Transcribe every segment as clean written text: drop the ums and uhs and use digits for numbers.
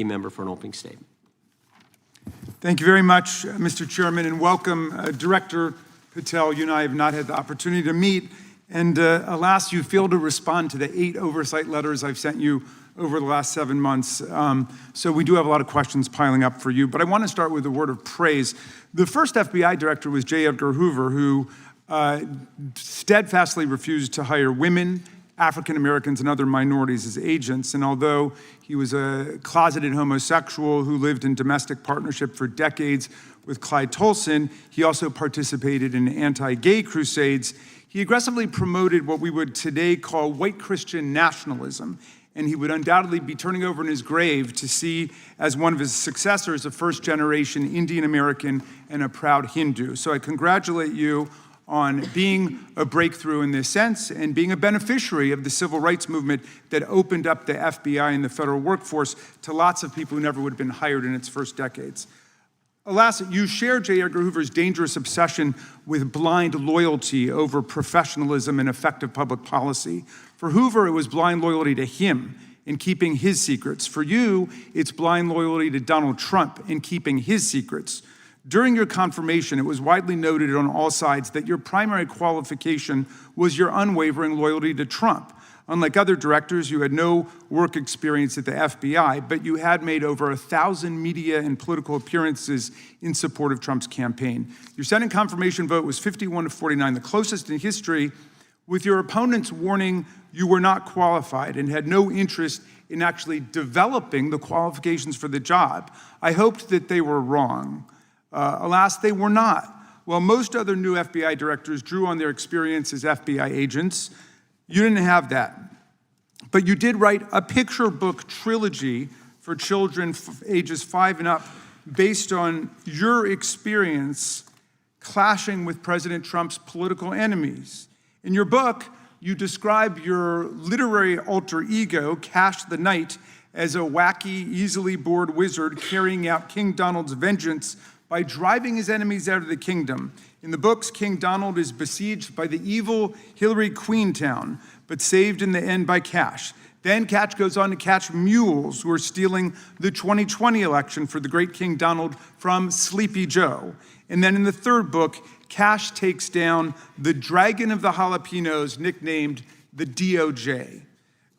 Member for an opening statement. Thank you very much, Mr. Chairman, and welcome, Director Patel. You and I have not had the opportunity to meet, and alas, you failed to respond to the 8 oversight letters I've sent you over the last 7 months. So we do have a lot of questions piling up for you, but I want to start with a word of praise. The first FBI director was J. Edgar Hoover, who steadfastly refused to hire women, African Americans, and other minorities as agents. And although he was a closeted homosexual who lived in domestic partnership for decades with Clyde Tolson, he also participated in anti-gay crusades. He aggressively promoted what we would today call white Christian nationalism, and he would undoubtedly be turning over in his grave to see as one of his successors a first-generation Indian American and a proud Hindu. So I congratulate you on being a breakthrough in this sense and being a beneficiary of the civil rights movement that opened up the FBI and the federal workforce to lots of people who never would have been hired in its first decades. Alas, you share J. Edgar Hoover's dangerous obsession with blind loyalty over professionalism and effective public policy. For Hoover, it was blind loyalty to him in keeping his secrets. For you, it's blind loyalty to Donald Trump in keeping his secrets. During your confirmation, it was widely noted on all sides that your primary qualification was your unwavering loyalty to Trump. Unlike other directors, you had no work experience at the FBI, but you had made over 1,000 media and political appearances in support of Trump's campaign. Your Senate confirmation vote was 51-49, the closest in history, with your opponents warning you were not qualified and had no interest in actually developing the qualifications for the job. I hoped that they were wrong. Alas, they were not. While most other new FBI directors drew on their experience as FBI agents, you didn't have that. But you did write a picture book trilogy for children ages 5 and up based on your experience clashing with President Trump's political enemies. In your book, you describe your literary alter ego, Kash the Knight, as a wacky, easily bored wizard carrying out King Donald's vengeance by driving his enemies out of the kingdom. In the books, King Donald is besieged by the evil Hillary Queentown, but saved in the end by Kash. Then Kash goes on to catch mules who are stealing the 2020 election for the great King Donald from Sleepy Joe. And then in the third book, Kash takes down the dragon of the jalapenos, nicknamed the DOJ.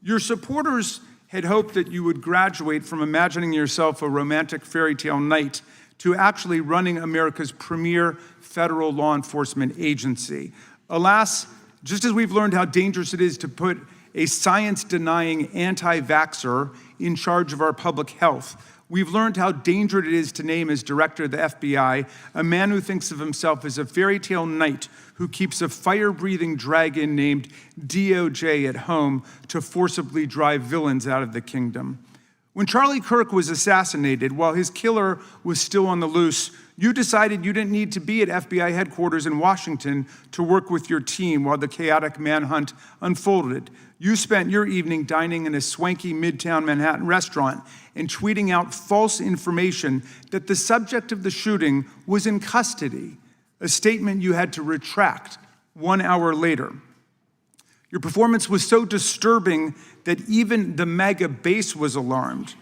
Your supporters had hoped that you would graduate from imagining yourself a romantic fairy tale knight to actually running America's premier federal law enforcement agency. Alas, just as we've learned how dangerous it is to put a science-denying anti-vaxxer in charge of our public health, we've learned how dangerous it is to name as director of the FBI a man who thinks of himself as a fairy tale knight who keeps a fire-breathing dragon named DOJ at home to forcibly drive villains out of the kingdom. When Charlie Kirk was assassinated, while his killer was still on the loose, you decided you didn't need to be at FBI headquarters in Washington to work with your team while the chaotic manhunt unfolded. You spent your evening dining in a swanky Midtown Manhattan restaurant and tweeting out false information that the subject of the shooting was in custody, a statement you had to retract 1 hour later. Your performance was so disturbing that even the MAGA base was alarmed.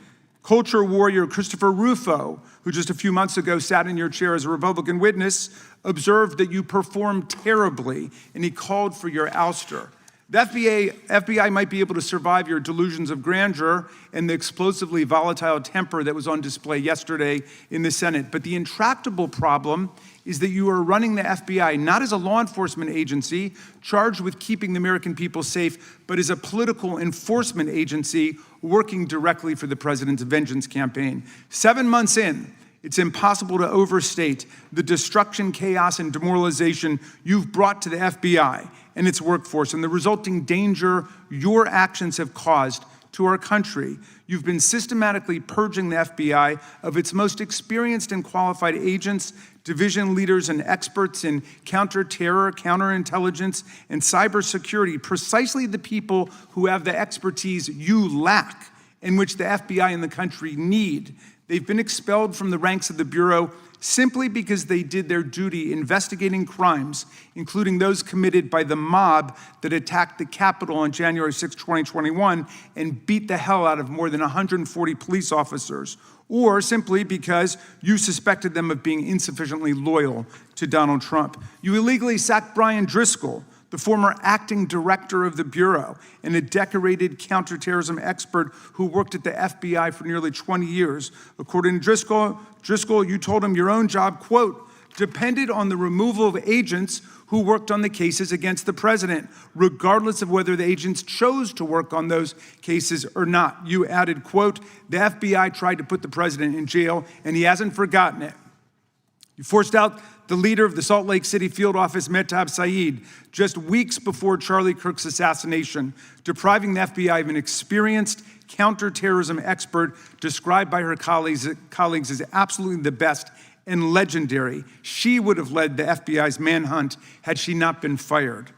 Culture warrior Christopher Rufo, who just a few months ago sat in your chair as a Republican witness, observed that you performed terribly, and he called for your ouster. The FBI might be able to survive your delusions of grandeur and the explosively volatile temper that was on display yesterday in the Senate, but the intractable problem is that you are running the FBI not as a law enforcement agency charged with keeping the American people safe, but as a political enforcement agency working directly for the president's vengeance campaign. 7 months in, it's impossible to overstate the destruction, chaos, and demoralization you've brought to the FBI and its workforce and the resulting danger your actions have caused to our country. You've been systematically purging the FBI of its most experienced and qualified agents, division leaders, and experts in counterterror, counterintelligence, and cybersecurity, precisely the people who have the expertise you lack and which the FBI and the country need. They've been expelled from the ranks of the Bureau simply because they did their duty investigating crimes, including those committed by the mob that attacked the Capitol on January 6, 2021, and beat the hell out of more than 140 police officers, or simply because you suspected them of being insufficiently loyal to Donald Trump. You illegally sacked Brian Driscoll, the former acting director of the Bureau and a decorated counterterrorism expert who worked at the FBI for nearly 20 years. According to Driscoll, you told him your own job, quote, depended on the removal of agents who worked on the cases against the president, regardless of whether the agents chose to work on those cases or not. You added, quote, the FBI tried to put the president in jail and he hasn't forgotten it. You forced out the leader of the Salt Lake City field office, Mehtab Saeed, just weeks before Charlie Kirk's assassination, depriving the FBI of an experienced counterterrorism expert described by her colleagues as absolutely the best and legendary. She would have led the FBI's manhunt had she not been fired.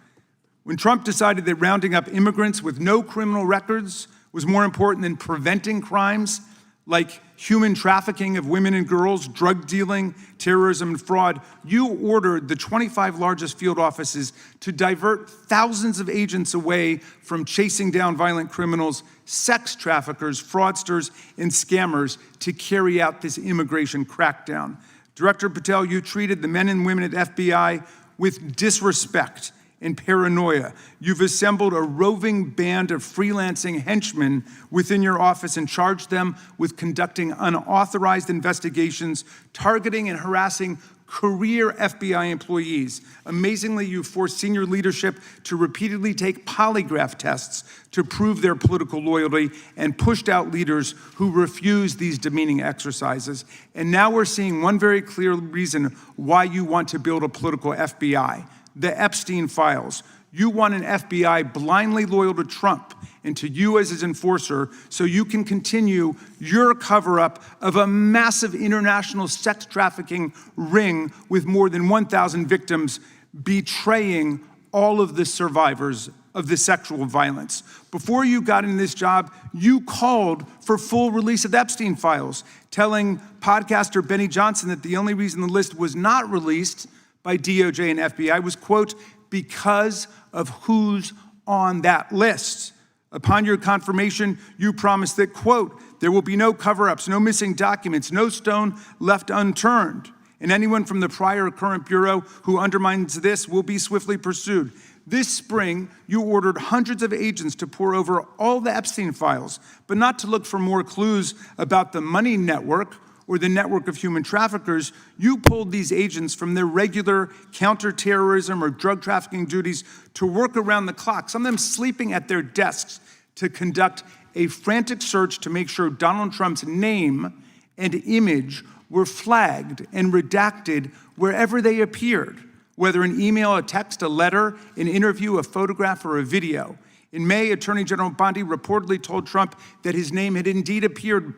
When Trump decided that rounding up immigrants with no criminal records was more important than preventing crimes like human trafficking of women and girls, drug dealing, terrorism, and fraud, you ordered the 25 largest field offices to divert thousands of agents away from chasing down violent criminals, sex traffickers, fraudsters, and scammers to carry out this immigration crackdown. Director Patel, you treated the men and women at FBI with disrespect and paranoia. You've assembled a roving band of freelancing henchmen within your office and charged them with conducting unauthorized investigations, targeting and harassing career FBI employees. Amazingly, you forced senior leadership to repeatedly take polygraph tests to prove their political loyalty and pushed out leaders who refused these demeaning exercises. And now we're seeing one very clear reason why you want to build a political FBI. The Epstein Files. You want an FBI blindly loyal to Trump and to you as his enforcer so you can continue your cover-up of a massive international sex trafficking ring with more than 1,000 victims betraying all of the survivors of the sexual violence. Before you got in this job, you called for full release of the Epstein Files, telling podcaster Benny Johnson that the only reason the list was not released by DOJ and FBI was, quote, because of who's on that list. Upon your confirmation, you promised that, quote, there will be no cover-ups, no missing documents, no stone left unturned. And anyone from the prior or current Bureau who undermines this will be swiftly pursued. This spring, you ordered hundreds of agents to pore over all the Epstein files, but not to look for more clues about the money network or the network of human traffickers. You pulled these agents from their regular counterterrorism or drug trafficking duties to work around the clock, some of them sleeping at their desks, to conduct a frantic search to make sure Donald Trump's name and image were flagged and redacted wherever they appeared, whether an email, a text, a letter, an interview, a photograph, or a video. In May, Attorney General Bondi reportedly told Trump that his name had indeed appeared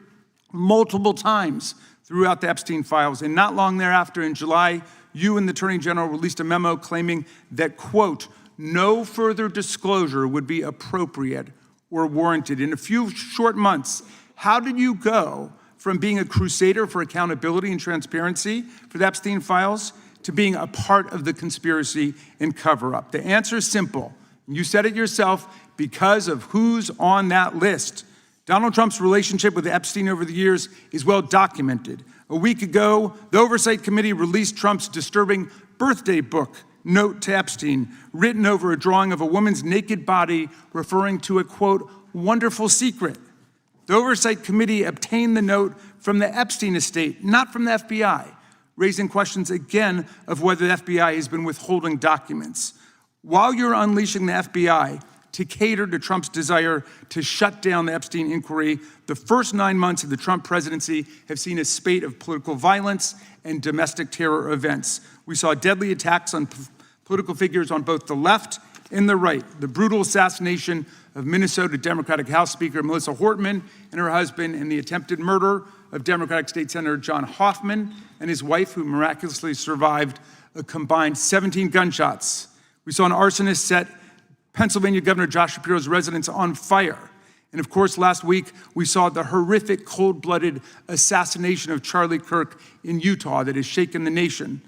multiple times throughout the Epstein files. And not long thereafter, in July, you and the Attorney General released a memo claiming that, quote, no further disclosure would be appropriate or warranted. In a few short months, how did you go from being a crusader for accountability and transparency for the Epstein files to being a part of the conspiracy and cover-up? The answer is simple. You said it yourself, because of who's on that list. Donald Trump's relationship with Epstein over the years is well documented. A week ago, the Oversight Committee released Trump's disturbing birthday book, Note to Epstein, written over a drawing of a woman's naked body, referring to a, quote, wonderful secret. The Oversight Committee obtained the note from the Epstein estate, not from the FBI, raising questions again of whether the FBI has been withholding documents. While you're unleashing the FBI to cater to Trump's desire to shut down the Epstein inquiry, the first 9 months of the Trump presidency have seen a spate of political violence and domestic terror events. We saw deadly attacks on political figures on both the left and the right. The brutal assassination of Minnesota Democratic House Speaker Melissa Hortman and her husband, and the attempted murder of Democratic State Senator John Hoffman and his wife, who miraculously survived a combined 17 gunshots. We saw an arsonist set Pennsylvania Governor Josh Shapiro's residence on fire. And of course, last week, we saw the horrific, cold-blooded assassination of Charlie Kirk in Utah that has shaken the nation.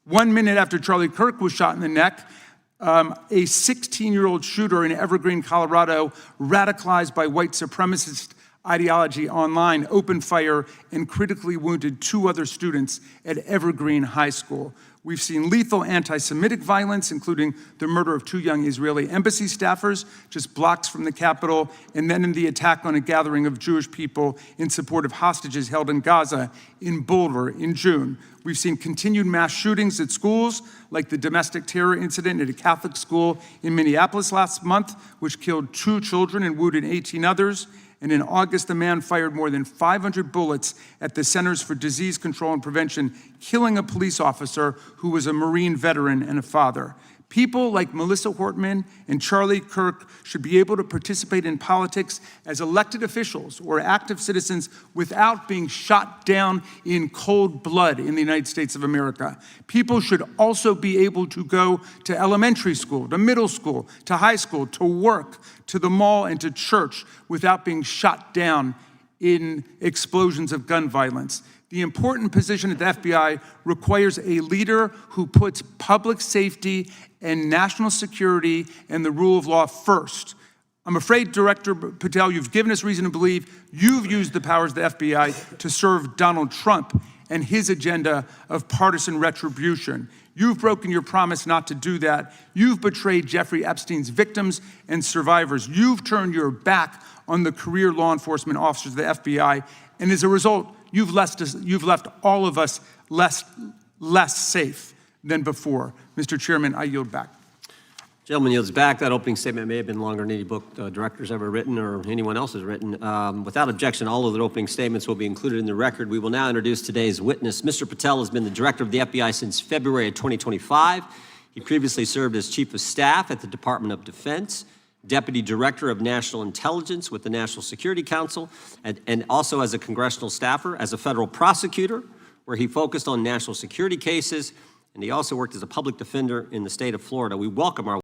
1 minute after Charlie Kirk was shot in the neck, a 16-year-old shooter in Evergreen, Colorado, radicalized by white supremacist ideology online, opened fire and critically wounded 2 other students at Evergreen High School. We've seen lethal anti-Semitic violence, including the murder of 2 young Israeli embassy staffers just blocks from the Capitol, and then in the attack on a gathering of Jewish people in support of hostages held in Gaza in Boulder in June. We've seen continued mass shootings at schools, like the domestic terror incident at a Catholic school in Minneapolis last month, which killed 2 children and wounded 18 others. And in August, a man fired more than 500 bullets at the Centers for Disease Control and Prevention, killing a police officer who was a Marine veteran and a father. People like Melissa Hortman and Charlie Kirk should be able to participate in politics as elected officials or active citizens without being shot down in cold blood in the United States of America. People should also be able to go to elementary school, to middle school, to high school, to work, to the mall, and to church without being shot down in explosions of gun violence. The important position at the FBI requires a leader who puts public safety and national security and the rule of law first. I'm afraid, Director Patel, you've given us reason to believe you've used the powers of the FBI to serve Donald Trump and his agenda of partisan retribution. You've broken your promise not to do that. You've betrayed Jeffrey Epstein's victims and survivors. You've turned your back on the career law enforcement officers of the FBI, and as a result, you've left all of us less safe than before. Mr. Chairman, I yield back. Gentleman yields back. That opening statement may have been longer than any book director's ever written or anyone else has written. Without objection, all of the opening statements will be included in the record. We will now introduce today's witness. Mr. Patel has been the director of the FBI since February of 2025. He previously served as chief of staff at the Department of Defense, deputy director of national intelligence with the National Security Council, and also as a congressional staffer, as a federal prosecutor, where he focused on national security cases, and he also worked as a public defender in the state of Florida. We welcome our